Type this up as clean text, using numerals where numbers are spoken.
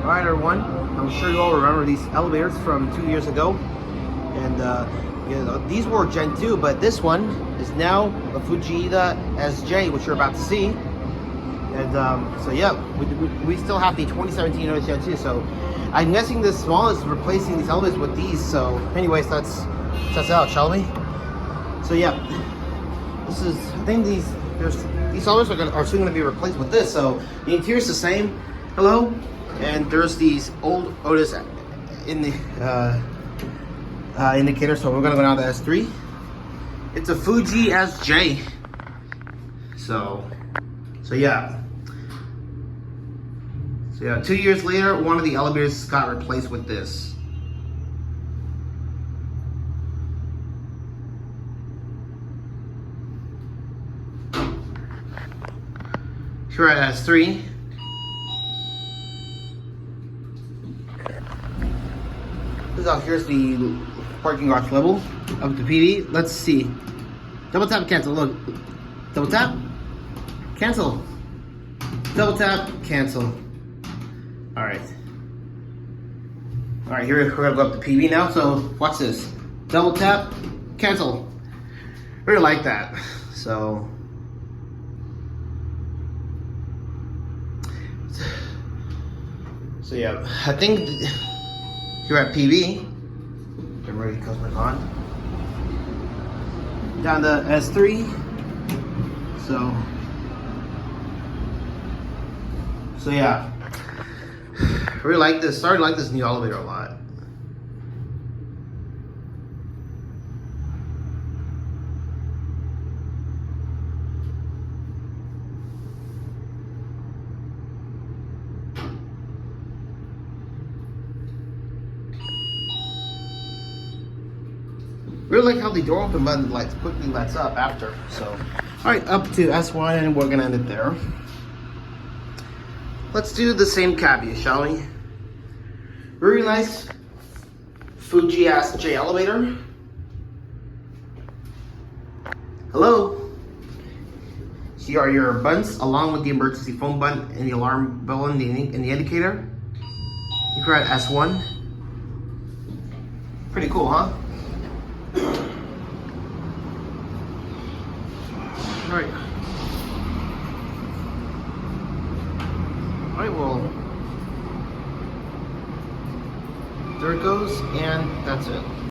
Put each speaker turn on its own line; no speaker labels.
Alright everyone, I'm sure you all remember these elevators from 2 years ago. And you know, these were Gen 2, but this one is now the Fuji SJ, which you're about to see. And so yeah, we still have the 2017 Otis Gen2. So I'm guessing the smallest is replacing these elevators with these. So anyways, let's test it out, shall we? So yeah, this is, I think these elevators are soon going to be replaced with this. So the interior is the same. Hello. And there's these old Otis in the indicator, so we're gonna go down to S3. It's a Fuji SJ. So yeah. 2 years later, one of the elevators got replaced with this. Here at S3. Here's the parking garage level of the PV. Let's see. Double tap, cancel. Look. Double tap, cancel. Double tap, cancel. Alright. Alright, here we're gonna go up the PV now. So watch this. Double tap, cancel. Really like that. So yeah, I think here at PV, get ready, customers on. Down to S3. So yeah, really like this. Started to like this new elevator a lot. Really like how the door open button quickly lights up after. So, all right, up to S1, and we're gonna end it there. Let's do the same caveat, shall we? Really nice Fuji SJ elevator. Hello. Here are your buttons, along with the emergency phone button and the alarm bell in the indicator. You can at S1. Pretty cool, huh? Alright. Alright, well, there it goes, and that's it.